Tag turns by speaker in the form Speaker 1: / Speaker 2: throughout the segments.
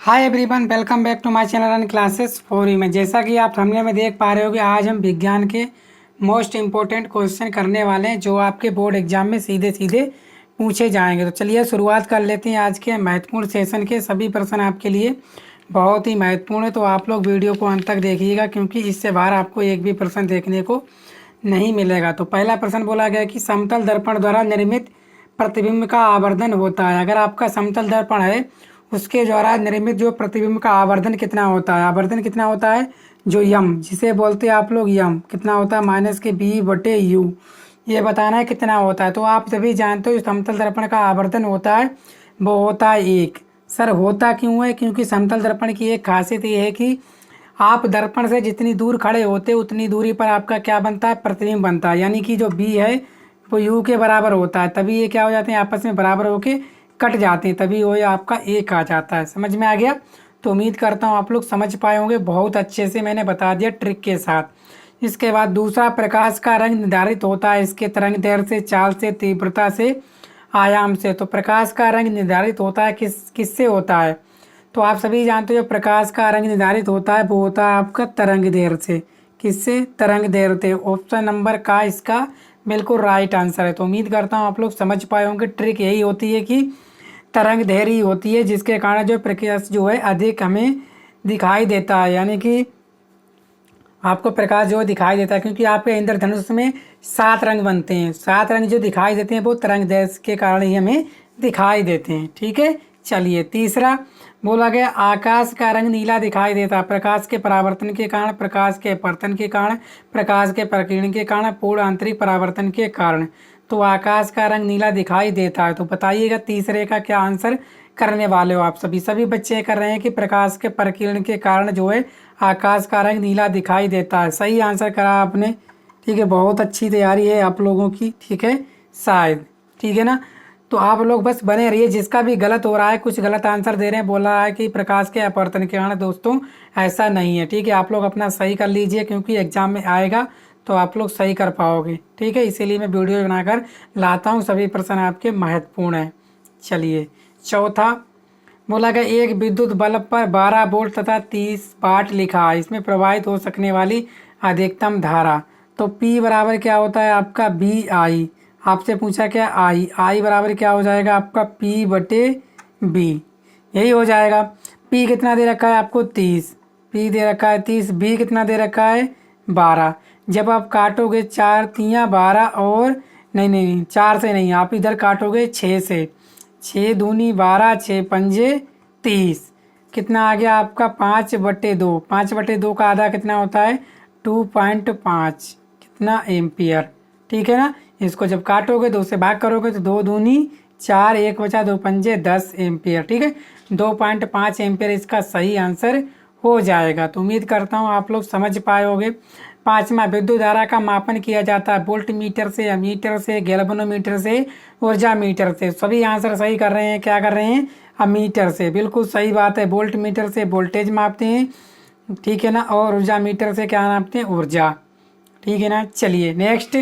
Speaker 1: Hi everyone, welcome back to my channel and classes for you में। जैसा कि आप थंबनेल में देख पा रहे हो कि आज हम विज्ञान के मोस्ट इम्पोर्टेंट क्वेश्चन करने वाले हैं जो आपके बोर्ड एग्जाम में सीधे सीधे पूछे जाएंगे। तो चलिए शुरुआत कर लेते हैं आज के महत्वपूर्ण सेशन के। सभी प्रश्न आपके लिए बहुत ही महत्वपूर्ण है, तो आप लोग वीडियो को अंत तक देखिएगा क्योंकि इससे बाहर आपको एक भी प्रश्न देखने को नहीं मिलेगा। तो पहला प्रश्न बोला गया कि समतल दर्पण द्वारा निर्मित प्रतिबिंब का आवर्धन होता है। अगर आपका समतल दर्पण है उसके द्वारा निर्मित जो प्रतिबिंब का आवर्धन कितना होता है, आवर्धन कितना होता है, जो यम जिसे बोलते हैं आप लोग यम कितना होता है, -b/u, ये बताना है कितना होता है। तो आप सभी जानते हो समतल दर्पण का आवर्धन होता है वो होता है 1। सर होता क्यों है? क्योंकि समतल दर्पण की एक खासियत ये है कि आप दर्पण से जितनी दूर खड़े होते उतनी दूरी पर आपका क्या बनता है, प्रतिबिंब बनता है। यानी कि जो बी है वो यू के बराबर होता है, तभी ये क्या हो जाते हैं, आपस में बराबर होके कट जाते हैं, तभी वो आपका एक आ जाता है। समझ में आ गया? तो उम्मीद करता हूँ आप लोग समझ पाए होंगे, बहुत अच्छे से मैंने बता दिया ट्रिक के साथ। इसके बाद दूसरा, प्रकाश का रंग निर्धारित होता है इसके तरंग दैर्ध्य से, चाल से, तीव्रता से, आयाम से। तो प्रकाश का रंग निर्धारित होता है किससे होता है? तो आप सभी जानते हो जो प्रकाश का रंग निर्धारित होता है वो होता है आपका तरंग दैर्ध्य से। किससे? तरंग दैर्ध्य। ऑप्शन नंबर का इसका बिल्कुल राइट आंसर है। तो उम्मीद करता हूँ आप लोग समझ पाए होंगे। ट्रिक यही होती है कि तरंग दैर्ध्य होती है जिसके कारण जो प्रकाश जो है अधिक हमें दिखाई देता है, यानी कि आपको प्रकाश जो दिखाई देता है, क्योंकि आपके इंद्रधनुष में 7 रंग बनते हैं। 7 रंग जो दिखाई देते हैं वो तरंग दैर्ध्य के कारण ही हमें दिखाई देते हैं। ठीक है, चलिए तीसरा बोला गया आकाश का रंग नीला दिखाई देता है प्रकाश के परावर्तन के कारण, प्रकाश के अपवर्तन के कारण, प्रकाश के प्रकीर्णन के कारण, पूर्ण आंतरिक परावर्तन के कारण। तो आकाश का रंग नीला दिखाई देता है। तो बताइएगा तीसरे का क्या आंसर करने वाले हो आप सभी। सभी बच्चे कर रहे हैं कि प्रकाश के प्रकीर्णन के कारण जो है आकाश का रंग नीला दिखाई देता है। सही आंसर करा आपने। ठीक है, बहुत अच्छी तैयारी है आप लोगों की। ठीक है, शायद ठीक है ना। तो आप लोग बस बने रहिए। जिसका भी गलत हो रहा है, कुछ गलत आंसर दे रहे हैं, बोल रहा है कि प्रकाश के अपवर्तन के कारण, दोस्तों ऐसा नहीं है। ठीक है, आप लोग अपना सही कर लीजिए क्योंकि एग्जाम में आएगा तो आप लोग सही कर पाओगे। ठीक है, इसीलिए मैं वीडियो बनाकर लाता हूँ। सभी प्रश्न आपके महत्वपूर्ण हैं। चलिए चौथा बोला गया एक विद्युत बल्ब पर 12 वोल्ट तथा 30 वाट लिखा है, इसमें प्रवाहित हो सकने वाली अधिकतम धारा। तो P बराबर क्या होता है आपका BI। आपसे पूछा क्या I बराबर क्या हो जाएगा आपका P/B, यही हो जाएगा। P कितना दे रखा है आपको 30, P दे रखा है 30, B कितना दे रखा है 12। जब आप काटोगे 4 तियाँ 12 और नहीं 4 से नहीं, आप इधर काटोगे 6 से, 6 दूनी 12, 6 पंजे 30, कितना आ गया आपका 5/2। 5/2 का आधा कितना होता है 2.5, कितना एम्पियर। ठीक है ना। इसको जब काटोगे 2 से भाग करोगे तो 2 दूनी 4, 1 बचा 2 पंजे 10 एम्पियर। ठीक है, 2.5 एम्पियर इसका सही आंसर हो जाएगा। तो उम्मीद करता हूँ आप लोग समझ पाए होंगे। पांचवा, विद्युत धारा का मापन किया जाता है वोल्ट मीटर से, अमीटर से, गैल्वेनोमीटर से, ऊर्जा मीटर से। सभी आंसर सही कर रहे हैं। क्या कर रहे हैं? अमीटर से। बिल्कुल सही बात है। वोल्ट मीटर से वोल्टेज मापते हैं, ठीक है ना, और ऊर्जा मीटर से क्या नापते हैं? ऊर्जा। ठीक है ना। चलिए नेक्स्ट,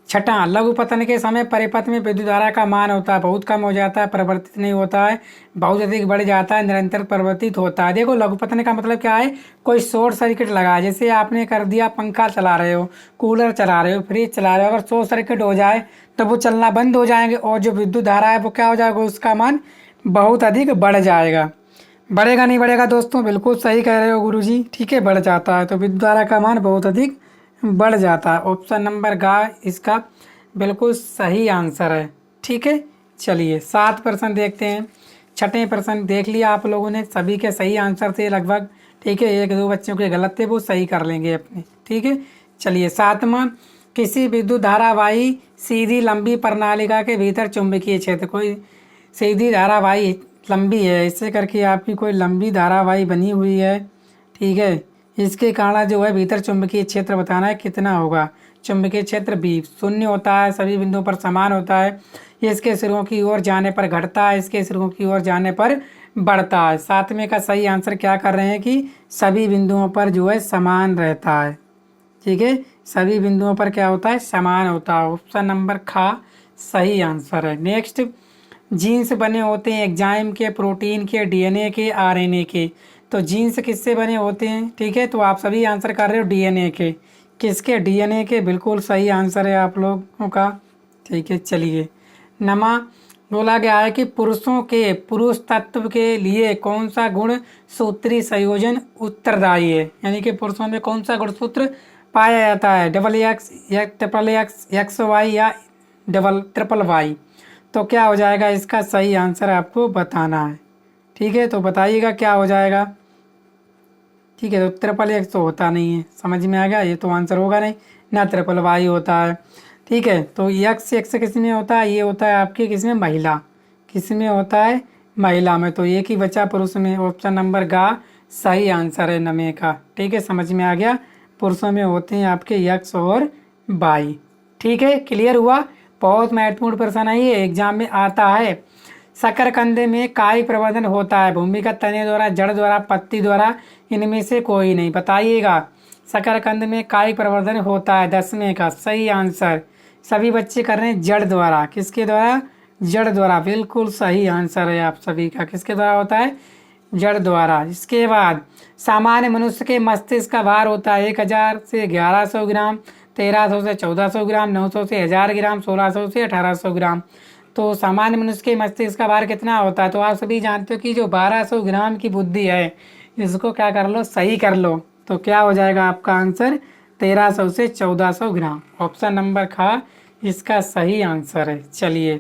Speaker 1: छठा, लघु पतन के समय परिपथ में विद्युत धारा का मान होता है बहुत कम हो जाता है, परिवर्तित नहीं होता है, बहुत अधिक बढ़ जाता है, निरंतर परिवर्तित होता है। देखो लघु पतन का मतलब क्या है, कोई शॉर्ट सर्किट लगा है, जैसे आपने कर दिया पंखा चला रहे हो, कूलर चला रहे हो, फ्रिज चला रहे हो, अगर शॉर्ट सर्किट हो जाए तो वो चलना बंद हो जाएंगे और जो विद्युत धारा है वो क्या हो जाएगा, उसका मान बहुत अधिक बढ़ जाएगा। बढ़ेगा नहीं बढ़ेगा दोस्तों? बिल्कुल सही कह रहे हो गुरुजी। ठीक है, बढ़ जाता है, तो विद्युत धारा का मान बहुत अधिक बढ़ जाता है। ऑप्शन नंबर गा इसका बिल्कुल सही आंसर है। ठीक है, चलिए 7% देखते हैं। छठे प्रश्न देख लिया आप लोगों ने, सभी के सही आंसर थे लगभग। ठीक है, 1-2 बच्चों के गलत थे, वो सही कर लेंगे अपने। ठीक है, चलिए सातवां, किसी विद्युत धारावाही सीधी लंबी प्रणालिका के भीतर चुंबकीय क्षेत्र, कोई सीधी धारावाही लंबी है, इससे करके आपकी कोई लंबी धारावाही बनी हुई है। ठीक है, इसके कारण जो है भीतर चुंबकीय क्षेत्र बताना है कितना होगा। चुंबकीय क्षेत्र B शून्य होता है, सभी बिंदुओं पर समान होता है, इसके सिरों की ओर जाने पर घटता है, इसके सिरों की ओर जाने पर बढ़ता है। सातवें का सही आंसर क्या कर रहे हैं कि सभी बिंदुओं पर जो है समान रहता है। ठीक है, सभी बिंदुओं पर क्या होता है, समान होता है। ऑप्शन नंबर खा सही आंसर है। नेक्स्ट, जीन्स बने होते हैं एंजाइम के, प्रोटीन के, डीएनए के, आरएनए के। तो जीन्स किससे बने होते हैं? ठीक है, तो आप सभी आंसर कर रहे हो डीएनए के। किसके? डीएनए के। बिल्कुल सही आंसर है आप लोगों का। ठीक है, चलिए। नमा बोला गया है कि पुरुषों के पुरुष तत्व के लिए कौन सा गुण सूत्री संयोजन उत्तरदायी है? यानी कि पुरुषों में कौन सा गुणसूत्र पाया जाता है? डबल एक्स या ट्रिपल एक्स, एक्स वाई या डबल ट्रिपल वाई? तो क्या हो जाएगा इसका सही आंसर आपको बताना है। ठीक है, तो बताइएगा क्या हो जाएगा। ठीक है, तो ट्रिपल एक्स तो होता नहीं है, समझ में आ गया, ये तो आंसर होगा नहीं। ना ट्रिपल वाई होता है। ठीक है, तो एक्स एक्स किस में होता है? ये होता है आपके किस में? महिला। किस में होता है? महिला में। तो एक ही बचा पुरुष में। ऑप्शन नंबर गा सही आंसर है नमे का। ठीक है, समझ में आ गया। पुरुषों में होते हैं आपके एक्स और वाई। ठीक है, क्लियर हुआ। बहुत महत्वपूर्ण प्रश्न है ये, एग्जाम में आता है। शकरकंद में कायिक प्रवर्धन होता है भूमिगत तने द्वारा, जड़ द्वारा, पत्ती द्वारा, इनमें से कोई नहीं? बताइएगा। शकरकंद में कायिक प्रवर्धन होता है 10वें का सही आंसर। सभी बच्चे कर रहे हैं जड़ द्वारा। किसके द्वारा? जड़ द्वारा। बिल्कुल सही आंसर है आप सभी का। किसके द्वारा होता है? जड़ द्वारा। इसके बाद सामान्य मनुष्य के मस्तिष्क का भार होता है 1000 से 1100 ग्राम, 1300 से 1400 ग्राम, 900 से 1000 ग्राम, 1600 से 1800 ग्राम। तो सामान्य मनुष्य के मस्तिष्क का भार कितना होता है? तो आप सभी जानते हो कि जो 1200 ग्राम की बुद्धि है, इसको क्या कर लो? सही कर लो। तो क्या हो जाएगा आपका आंसर? 1300 से 1400 ग्राम। ऑप्शन नंबर खा इसका सही आंसर है। चलिए,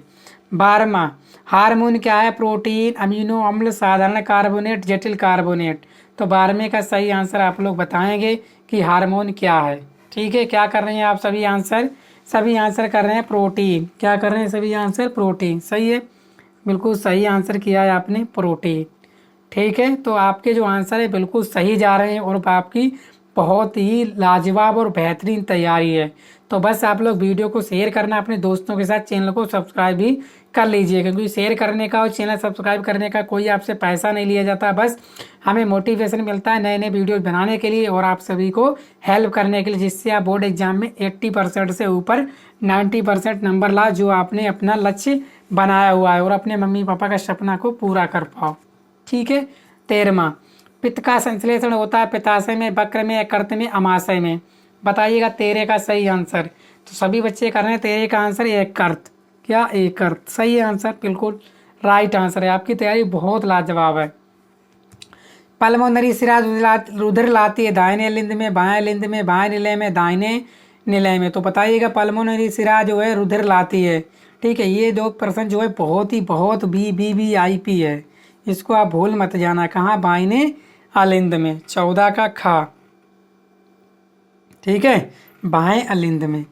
Speaker 1: 12वां हार्मोन क्या है? प्रोटीन, अमीनो अम्ल, साधारण कार्बोनेट, जटिल कार्बोनेट। तो 12वें का सही आंसर आप लोग बताएंगे कि हार्मोन क्या है। ठीक है, क्या कर रहे हैं आप सभी आंसर? सभी आंसर कर रहे हैं प्रोटीन। क्या कर रहे हैं सभी आंसर? प्रोटीन। सही है, बिल्कुल सही आंसर किया है आपने, प्रोटीन। ठीक है, तो आपके जो आंसर है बिल्कुल सही जा रहे हैं और आपकी बहुत ही लाजवाब और बेहतरीन तैयारी है। तो बस आप लोग वीडियो को शेयर करना अपने दोस्तों के साथ, चैनल को सब्सक्राइब भी कर लीजिए, क्योंकि शेयर करने का और चैनल सब्सक्राइब करने का कोई आपसे पैसा नहीं लिया जाता। बस हमें मोटिवेशन मिलता है नए नए वीडियो बनाने के लिए और आप सभी को हेल्प करने के लिए, जिससे आप बोर्ड एग्जाम में 80% से ऊपर 90% नंबर ला, जो आपने अपना लक्ष्य बनाया हुआ है, और अपने मम्मी पापा का सपना को पूरा कर पाओ। ठीक है, 13वां पित्त का संश्लेषण होता है पित्ताशय में, वक्र में, यकृत में, अमाशय में। बताइएगा 13 का सही आंसर। तो सभी बच्चे कर रहे हैं 13 का आंसर यकृत। क्या? यकृत। सही आंसर, बिल्कुल राइट आंसर है। आपकी तैयारी बहुत लाजवाब है। पल्मोनरी सिरा रुधिर लाती है दाहिने लिंद में, बाएं लिंद में, बाएं निलय में, दाहिने निलय में। तो बताइएगा पल्मोनरी सिरा जो है रुधिर लाती है। ठीक है, ये दो प्रश्न जो है बहुत VVIP है, इसको आप भूल मत जाना। कहाँ? बाइने अलिंद में। 14 का खा। ठीक है, बाएं अलिंद में।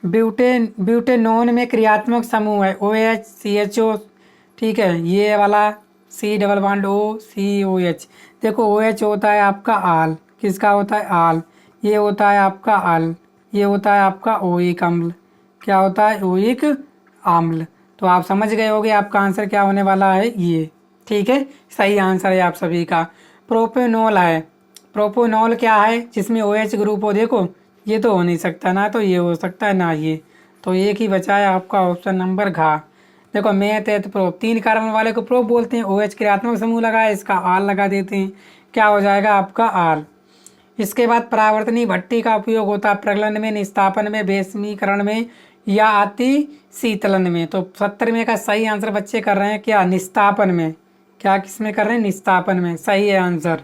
Speaker 1: ब्यूटेनोन में क्रियात्मक समूह है OH CHO। ठीक है, ये वाला C++O COH। देखो OH होता है आपका आल। किसका होता है? आल। ये होता है आपका अल। ये होता है आपका ओइक अम्ल। क्या होता है? ओइक अम्ल। तो आप समझ गए होगे आपका आंसर क्या होने वाला है ये। ठीक है, सही आंसर है आप सभी का। प्रोपेनॉल है। प्रोपेनॉल क्या है? जिसमें OH ग्रुप हो। देखो ये तो हो नहीं सकता, ना तो ये हो सकता है ना ये, तो एक ही बचा है आपका ऑप्शन नंबर घा। देखो मेथ है तो प्रोप, 3 कार्बन वाले को प्रोप बोलते हैं। OH क्रियात्मक समूह लगा है, इसका आल लगा देते हैं। क्या हो जाएगा आपका? आल। इसके बाद परावर्तनी भट्टी का उपयोग होता है प्रगलन में, निस्तापन में, बेसमीकरण में या अति शीतलन में। तो 70वें का सही आंसर बच्चे कर रहे हैं क्या? निस्तापन में। क्या किस में कर रहे हैं? निस्तापन में। सही है आंसर।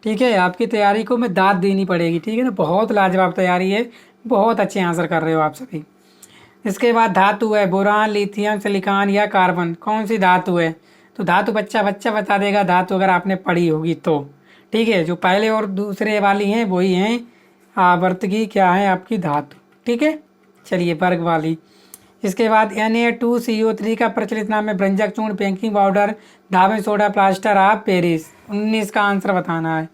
Speaker 1: ठीक है, आपकी तैयारी को मैं दाद देनी पड़ेगी। ठीक है ना, बहुत लाजवाब तैयारी है, बहुत अच्छे आंसर कर रहे हो आप सभी। इसके बाद धातु है बोरान, लिथियम, सिलिकॉन या कार्बन। कौन सी धातु है? तो धातु बच्चा बता देगा धातु, अगर आपने पढ़ी होगी तो। ठीक है, जो पहले और दूसरे वाली हैं वही हैं आवर्तकी क्या है आपकी धातु। ठीक है, चलिए वर्ग वाली। इसके बाद Na2CO3 का प्रचलित नाम है भ्रंजक चूर्ण, baking powder, Dhawan soda, plaster of Paris. 19 का आंसर बताना है।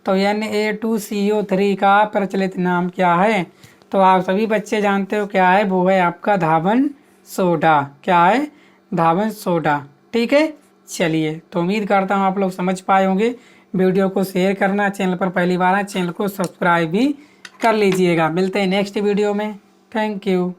Speaker 1: तो Na2CO3 का प्रचलित नाम क्या है? तो आप सभी बच्चे जानते हो क्या है, वो है आपका धावन सोडा। क्या है? धावन सोडा। ठीक है, चलिए, तो उम्मीद करता हूँ आप लोग समझ पाए होंगे। वीडियो को शेयर करना, चैनल पर पहली बार है चैनल को सब्सक्राइब भी कर लीजिएगा। मिलते हैं नेक्स्ट वीडियो में। Thank you.